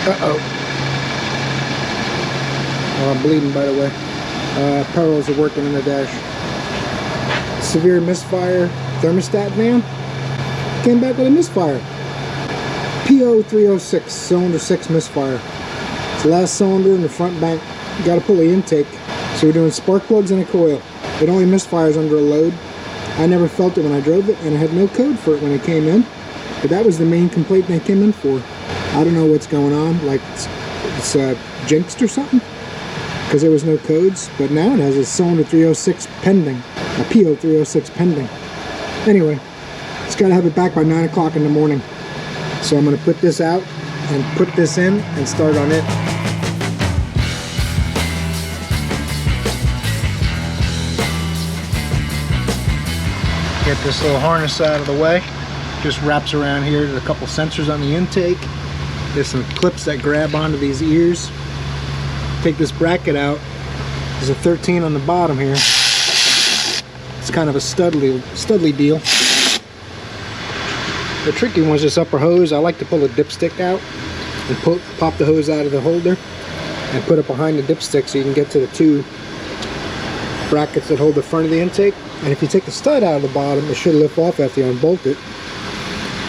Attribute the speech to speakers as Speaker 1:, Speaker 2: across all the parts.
Speaker 1: Uh-oh. Oh, I'm bleeding, by the way. Perils are working in the dash. Severe misfire thermostat van. Came back with a misfire. PO306, cylinder 6 misfire. It's the last cylinder in the front bank. You gotta pull the intake. So we're doing spark plugs and a coil. It only misfires under a load. I never felt it when I drove it, and I had no code for it when it came in. But that was the main complaint they came in for. I don't know what's going on, like it's jinxed or something, because there was no codes. But now it has a cylinder 306 pending, a PO306 pending. Anyway, it's got to have it back by 9 o'clock in the morning. So I'm going to put this out and put this in and start on it. Get this little harness out of the way. Just wraps around here. There's a couple sensors on the intake. There's some clips that grab onto these ears. Take this bracket out. There's a 13 on the bottom here. It's kind of a studly deal. The tricky one is this upper hose. I like to pull the dipstick out and pop the hose out of the holder and put it behind the dipstick so you can get to the two brackets that hold the front of the intake. And if you take the stud out of the bottom, it should lift off after you unbolt it.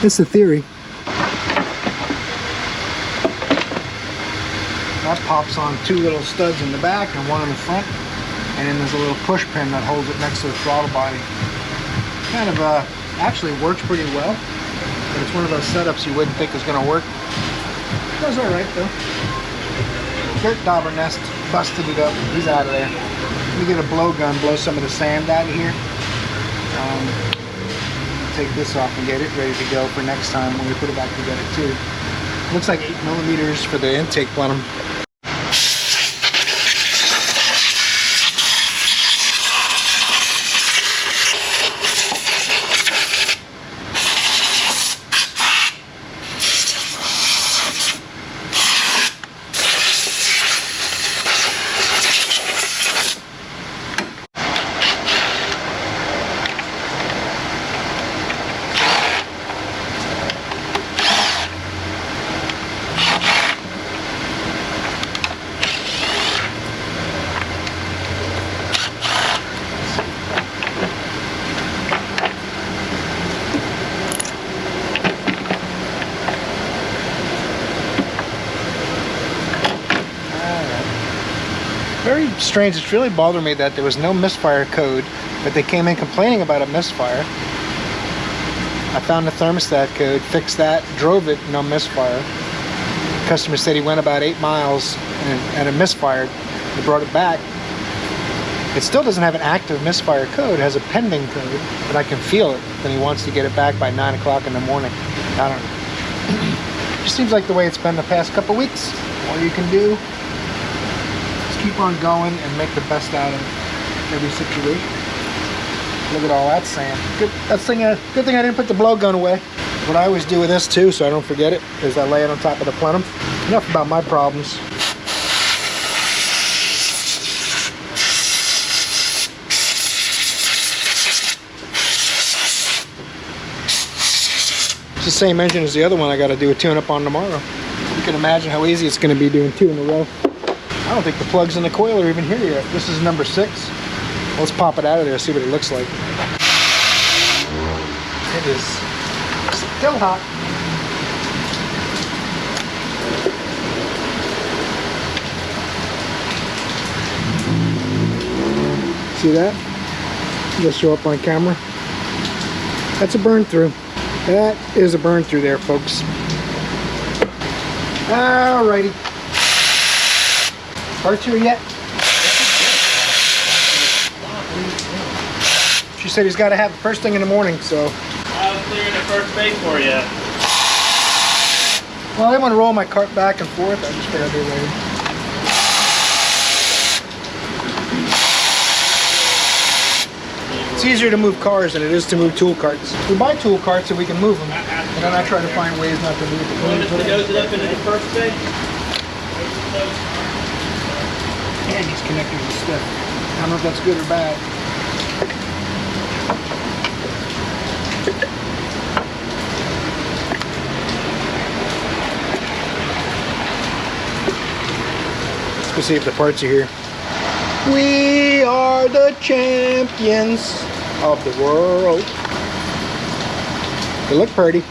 Speaker 1: That's the theory. That pops on two little studs in the back and one in the front. And then there's a little push pin that holds it next to the throttle body. Kind of actually works pretty well. But it's one of those setups you wouldn't think is going to work. It does alright though. Dirt dauber nest busted it up. He's out of there. Let me get a blow gun, blow some of the sand out of here. Take this off and get it ready to go for next time when we put it back together too. Looks like 8 millimeters for the intake plenum. Very strange. It's really bothered me that there was no misfire code, but they came in complaining about a misfire. I found the thermostat code, fixed that, drove it, no misfire. The customer said he went about 8 miles and it misfired. He brought it back. It still doesn't have an active misfire code. It has a pending code, but I can feel it. Then he wants to get it back by 9 o'clock in the morning. I don't know. Just seems like the way it's been the past couple weeks. All you can do, keep on going and make the best out of every situation. Look at all that sand. Good thing I didn't put the blow gun away. What I always do with this too, so I don't forget it, is I lay it on top of the plenum. Enough about my problems. It's the same engine as the other one I got to do a tune-up on tomorrow. You can imagine how easy it's going to be doing 2 in a row. I don't think the plugs in the coil are even here yet. This is number 6. Let's pop it out of there, see what it looks like. It is still hot. See that? It'll show up on camera. That's a burn through. That is a burn through there, folks. Alrighty. Parts here yet? She said he's got to have it first thing in the morning, so.
Speaker 2: I was clearing the first base for you.
Speaker 1: Well, I didn't want to roll my cart back and forth. I just figured I'd be ready. It's easier to move cars than it is to move tool carts. We buy tool carts so we can move them, and then I try to find ways not to move them.
Speaker 2: Want us to nose it up into the first base?
Speaker 1: And these connectors are stiff. I don't know if that's good or bad. Let's see if the parts are here. We are the champions of the world. They look pretty.
Speaker 2: The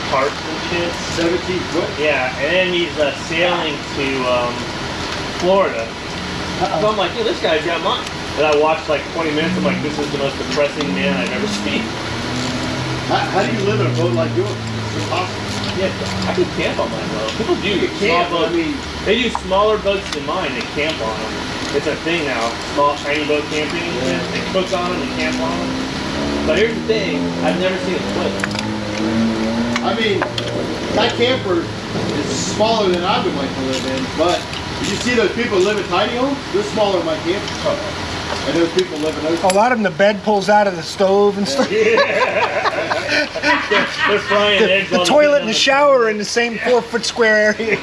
Speaker 2: parts and shit.
Speaker 3: 17 foot.
Speaker 2: Yeah, and then he's sailing to Florida. So I'm like, yeah, this guy's got mine. And I watched like 20 minutes. I'm like, this is the most depressing man I've ever seen.
Speaker 3: How do you live in a boat like yours? It's impossible.
Speaker 2: Yeah, I could camp on my boat. People do.
Speaker 3: You can't.
Speaker 2: Small boats.
Speaker 3: I mean,
Speaker 2: they do smaller boats than mine. They camp on them. It's a thing now. Small, tiny boat camping.
Speaker 3: Yeah.
Speaker 2: They cook on them. They camp on them. But here's the thing. I've never seen a flip.
Speaker 3: I mean, that camper is smaller than I would like to live in, but you see those people live in tiny homes? They're smaller than my camper. And those people live in those.
Speaker 1: A lot of them, the bed pulls out of the stove and stuff.
Speaker 2: They're frying eggs
Speaker 1: The
Speaker 2: on
Speaker 1: toilet and the shower are in the same 4-foot square area.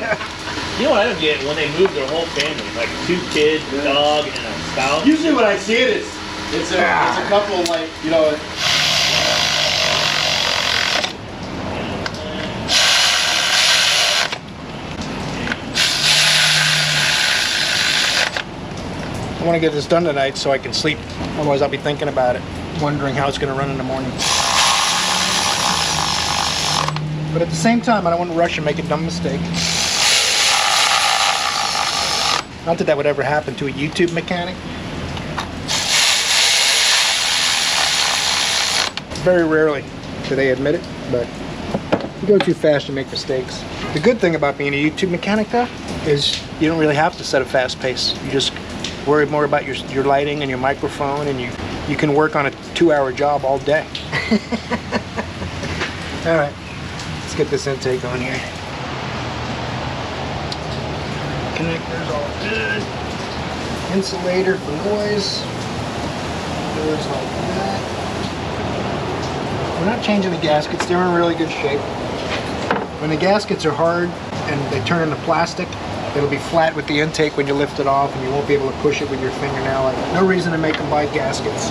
Speaker 2: You know what I don't get? When they move their whole family, like 2 kids, a dog, and a spouse.
Speaker 3: Usually when I see it, it's a couple of like, you know.
Speaker 1: I want to get this done tonight so I can sleep. Otherwise I'll be thinking about it, wondering how it's going to run in the morning. But at the same time, I don't want to rush and make a dumb mistake. Not that that would ever happen to a YouTube mechanic. Very rarely do they admit it, but you go too fast, you make mistakes. The good thing about being a YouTube mechanic though, is you don't really have to set a fast pace. You just worry more about your lighting and your microphone, and you can work on a 2-hour job all day. All right, let's get this intake on here. Connector's all good. Insulator for noise. Doors like that. We're not changing the gaskets, they're in really good shape. When the gaskets are hard and they turn into plastic, it'll be flat with the intake when you lift it off, and you won't be able to push it with your fingernail. Like, no reason to make them buy gaskets.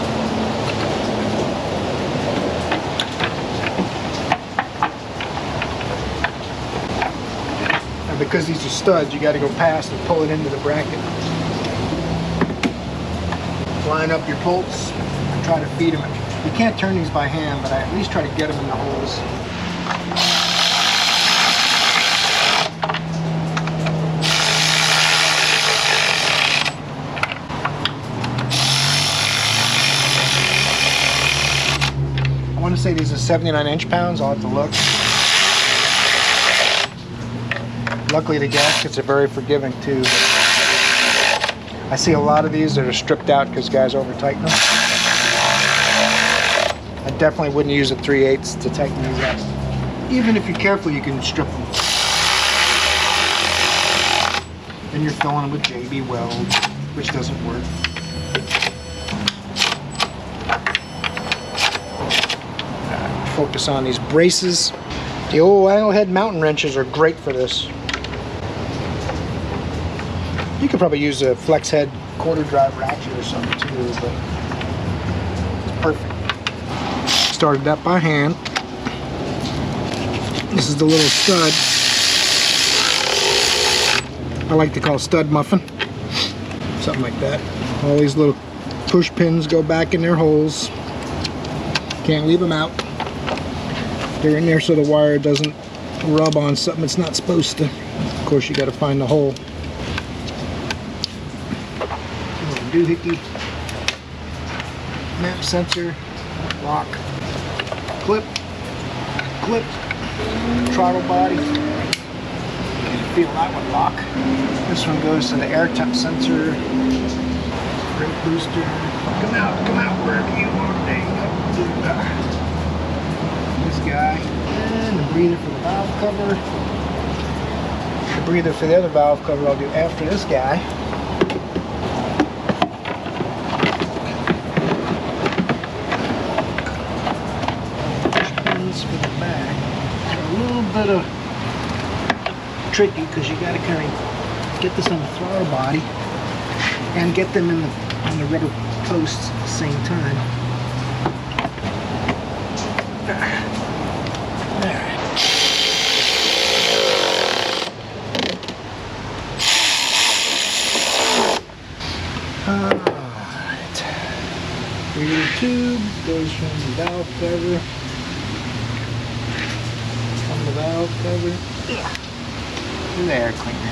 Speaker 1: And because these are studs, you got to go past and pull it into the bracket. Line up your bolts and try to feed them. You can't turn these by hand, but I at least try to get them in the holes. I want to say these are 79 inch-pounds. I'll have to look. Luckily the gaskets are very forgiving too. I see a lot of these that are stripped out because guys over tighten them. I definitely wouldn't use a 3/8 to tighten these up. Even if you're careful, you can strip them. Then you're filling them with JB Weld, which doesn't work. Focus on these braces. The old angle head mountain wrenches are great for this. You could probably use a flex head quarter drive ratchet or something too, but it's perfect. Started that by hand. This is the little stud. I like to call stud muffin. Something like that. All these little push pins go back in their holes. Can't leave them out. They're in there so the wire doesn't rub on something it's not supposed to. Of course, you got to find the hole. Doohickey, map sensor, lock, clip, throttle body. You can feel that one lock. This one goes to the air temp sensor, brake booster. Come out, wherever you are. There you go. This guy, and the breather for the valve cover. The breather for the other valve cover I'll do after this guy. For the back. They're a little bit of tricky because you got to kind of get this on the throttle body and get them in on the rubber posts at the same time. There. Alright. Rear tube goes from the valve cover. From the valve cover. To the air cleaner.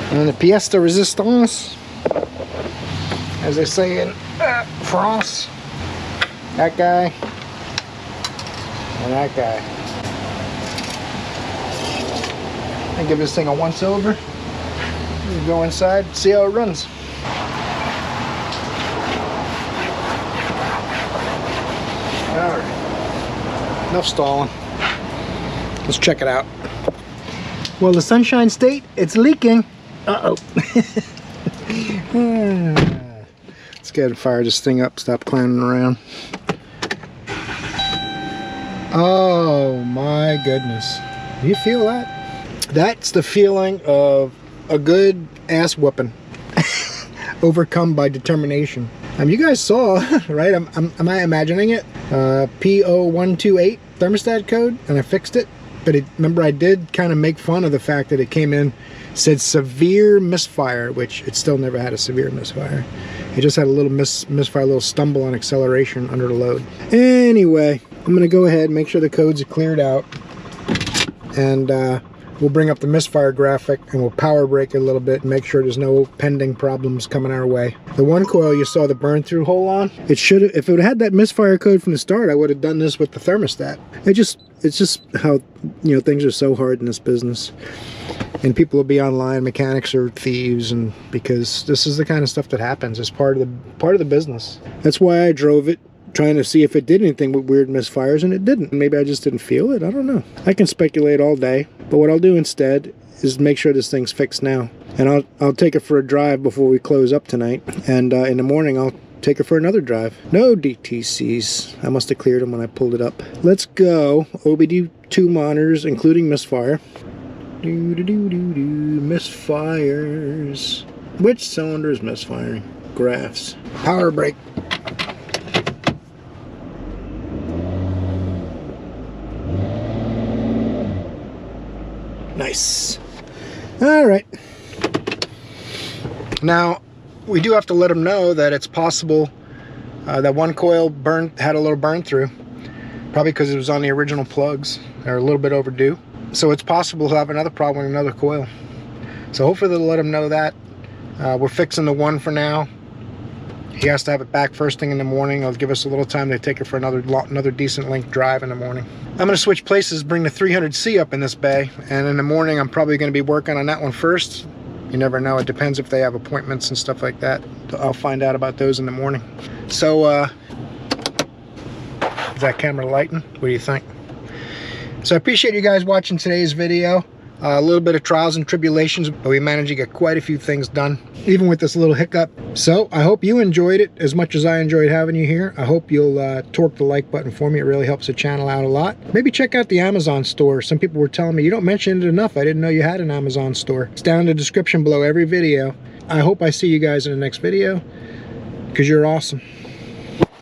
Speaker 1: And the pièce de résistance, as they say in France. That guy. And that guy. And give this thing a once over. Go inside, see how it runs. Alright. Enough stalling. Let's check it out. Well, the Sunshine State, it's leaking. Uh-oh. Let's go ahead and fire this thing up, stop clowning around. Oh my goodness. Do you feel that? That's the feeling of a good ass whooping. Overcome by determination. You guys saw, right? Am I imagining it? P0128 thermostat code, and I fixed it. But remember, I did kind of make fun of the fact that it came in, said severe misfire, which it still never had a severe misfire. It just had a little misfire, a little stumble on acceleration under the load. Anyway, I'm going to go ahead and make sure the codes are cleared out. And we'll bring up the misfire graphic and we'll power brake it a little bit and make sure there's no pending problems coming our way. The one coil you saw the burn through hole on, it should have, if it had that misfire code from the start, I would have done this with the thermostat. It's just how, you know, things are so hard in this business. And people will be online, mechanics are thieves, and because this is the kind of stuff that happens. It's part of the business. That's why I drove it, trying to see if it did anything with weird misfires, and it didn't. Maybe I just didn't feel it. I don't know. I can speculate all day, but what I'll do instead is make sure this thing's fixed now. And I'll take it for a drive before we close up tonight. And in the morning, I'll take it for another drive. No DTCs. I must have cleared them when I pulled it up. Let's go. OBD2 monitors, including misfire. Misfires. Which cylinder is misfiring? Graphs. Power brake. Nice. All right. Now, we do have to let them know that it's possible that one coil had a little burn through, probably because it was on the original plugs. They're a little bit overdue. So it's possible to have another problem with another coil. So hopefully they'll let them know that. We're fixing the one for now. He has to have it back first thing in the morning. It'll give us a little time to take it for another decent length drive in the morning. I'm going to switch places, bring the 300C up in this bay, and in the morning I'm probably going to be working on that one first. You never know. It depends if they have appointments and stuff like that. I'll find out about those in the morning. So, is that camera lighting? What do you think? So I appreciate you guys watching today's video. A little bit of trials and tribulations, but we managed to get quite a few things done, even with this little hiccup. So I hope you enjoyed it as much as I enjoyed having you here. I hope you'll torque the like button for me. It really helps the channel out a lot. Maybe check out the Amazon store. Some people were telling me, you don't mention it enough. I didn't know you had an Amazon store. It's down in the description below every video. I hope I see you guys in the next video, because you're awesome.